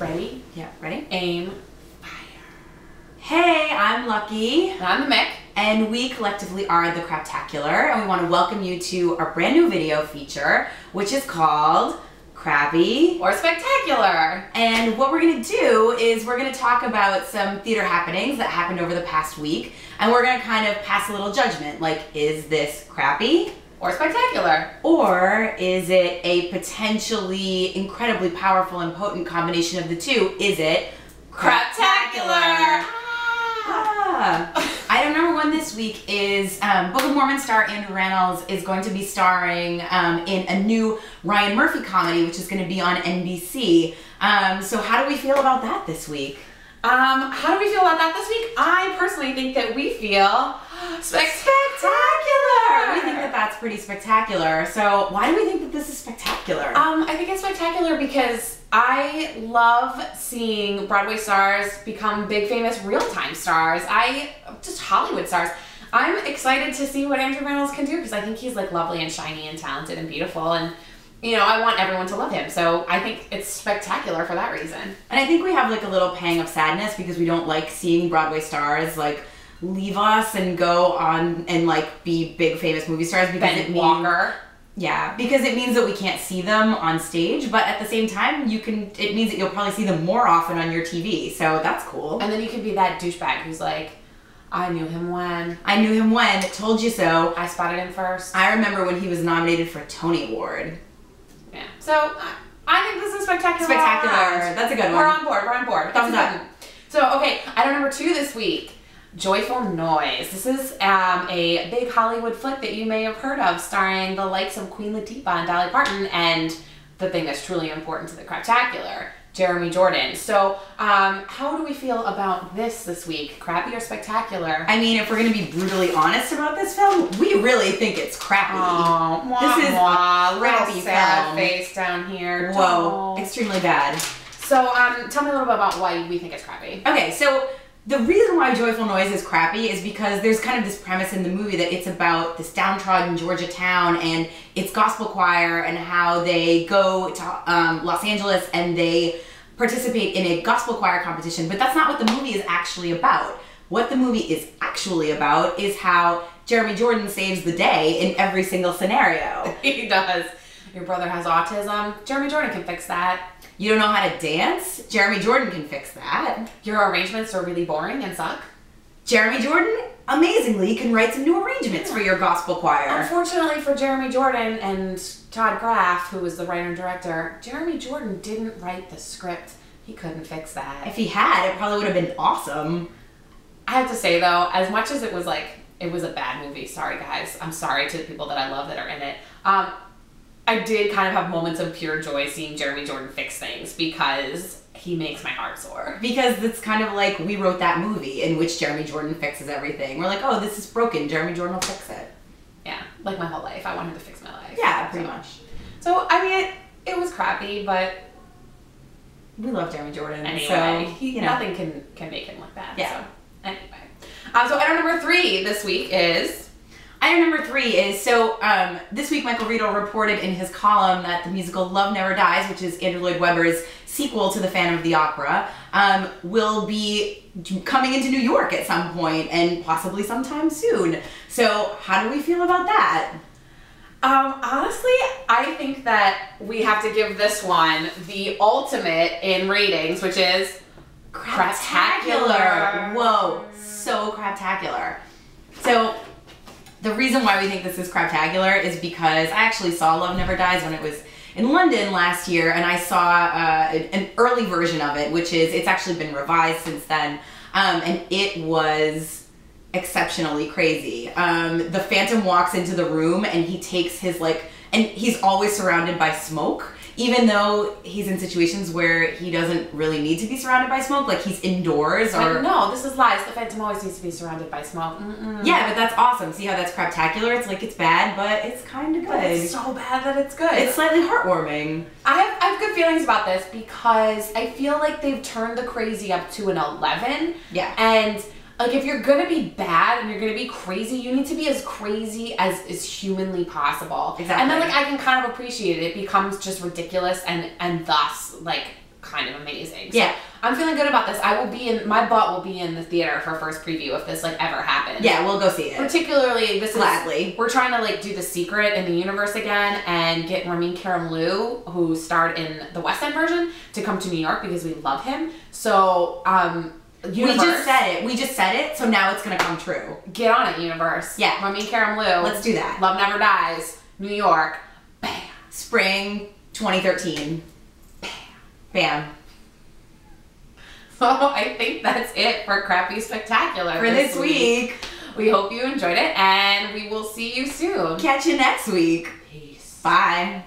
Ready? Yeah, ready? Aim. Hey, I'm Lucky. And I'm the Mick. And we collectively are the Craptacular, and we want to welcome you to our brand new video feature, which is called Crappy Or Spectacular. And what we're going to do is we're going to talk about some theater happenings that happened over the past week, and we're going to kind of pass a little judgment, like, is this crappy? Or spectacular. Or is it a potentially incredibly powerful and potent combination of the two? Is it Craptacular? Item number one this week is Book of Mormon star Andrew Rannells is going to be starring in a new Ryan Murphy comedy, which is going to be on NBC. So how do we feel about that this week? How do we feel about that this week? I personally think that we feel spectacular. We think that that's pretty spectacular. So why do we think that this is spectacular? I think it's spectacular because I love seeing Broadway stars become big, famous, real-time stars. Just Hollywood stars. I'm excited to see what Andrew Rannells can do because I think he's like lovely and shiny and talented and beautiful, and you know, I want everyone to love him. So I think it's spectacular for that reason. And I think we have like a little pang of sadness because we don't like seeing Broadway stars like leave us and go on and like be big famous movie stars because Ben Walker. Yeah, because it means that we can't see them on stage, but at the same time, it means that you'll probably see them more often on your TV, so that's cool. And then you can be that douchebag who's like, I knew him when. I knew him when, told you so. I spotted him first. I remember when he was nominated for a Tony Award. Yeah, so I think this is spectacular. Spectacular, that's a good one. We're on board, Thumbs up. So, okay, item number two this week. Joyful Noise. This is a big Hollywood flick that you may have heard of, starring the likes of Queen Latifah and Dolly Parton, and the thing that's truly important to the Craptacular, Jeremy Jordan. So, how do we feel about this week? Crappy or spectacular? I mean, if we're going to be brutally honest about this film, we really think it's crappy. Oh, this is a crappy little sad film. face down here. Whoa, Oh. extremely bad. So, tell me a little bit about why we think it's crappy. Okay, so the reason why Joyful Noise is crappy is because there's kind of this premise in the movie that it's about this downtrodden Georgia town and its gospel choir and how they go to Los Angeles and they participate in a gospel choir competition, but that's not what the movie is actually about. What the movie is actually about is how Jeremy Jordan saves the day in every single scenario. He does. Your brother has autism. Jeremy Jordan can fix that. You don't know how to dance? Jeremy Jordan can fix that. Your arrangements are really boring and suck. Jeremy Jordan, amazingly, can write some new arrangements for your gospel choir. Unfortunately for Jeremy Jordan and Todd Graff, who was the writer and director, Jeremy Jordan didn't write the script. He couldn't fix that. If he had, it probably would have been awesome. I have to say, though, as much as it was like, it was a bad movie, sorry guys, I'm sorry to the people that I love that are in it, I did kind of have moments of pure joy seeing Jeremy Jordan fix things because he makes my heart soar. Because it's kind of like we wrote that movie in which Jeremy Jordan fixes everything. We're like, oh, this is broken. Jeremy Jordan will fix it. Yeah, like my whole life. I want him to fix my life. Yeah, pretty much. So, I mean, it was crappy, but we love Jeremy Jordan. Anyway, so, nothing can make him like that. Yeah. So, anyway. So item number three this week is... Item number three is, so this week Michael Riedel reported in his column that the musical Love Never Dies, which is Andrew Lloyd Webber's sequel to The Phantom of the Opera, will be coming into New York at some point and possibly sometime soon. So how do we feel about that? Honestly, I think that we have to give this one the ultimate in ratings, which is Craptacular. Whoa, so Craptacular. So the reason why we think this is Craptacular is because I actually saw Love Never Dies when it was in London last year, and I saw an early version of it, which is, it's actually been revised since then, and it was exceptionally crazy. The Phantom walks into the room and he takes his and he's always surrounded by smoke, even though he's in situations where he doesn't really need to be surrounded by smoke, like he's indoors or... But no, this is lies. The Phantom always needs to be surrounded by smoke. Mm-mm. Yeah, but that's awesome. See how that's Craptacular? It's like, it's bad, but it's kind of good. But it's so bad that it's good. It's slightly heartwarming. I have good feelings about this because I feel like they've turned the crazy up to an 11. Yeah. And like, if you're gonna be bad and you're gonna be crazy, you need to be as crazy as is humanly possible. Exactly. And then like I can kind of appreciate it. It becomes just ridiculous and thus like kind of amazing. So Yeah. I'm feeling good about this. My butt will be in the theater for first preview if this like ever happens. Yeah, we'll go see it. Particularly, Gladly. we're trying to like do The Secret in the universe again and get Ramin Karimloo, who starred in the West End version, to come to New York because we love him. So, Universe. We just said it, so now it's gonna come true. Get on it, Universe. Yeah. Ramin Karimloo. Let's do that. Love Never Dies. New York. Bam. Spring 2013. Bam. Bam. So I think that's it for Crappy Spectacular For this week. We hope you enjoyed it, and we will see you soon. Catch you next week. Peace. Bye.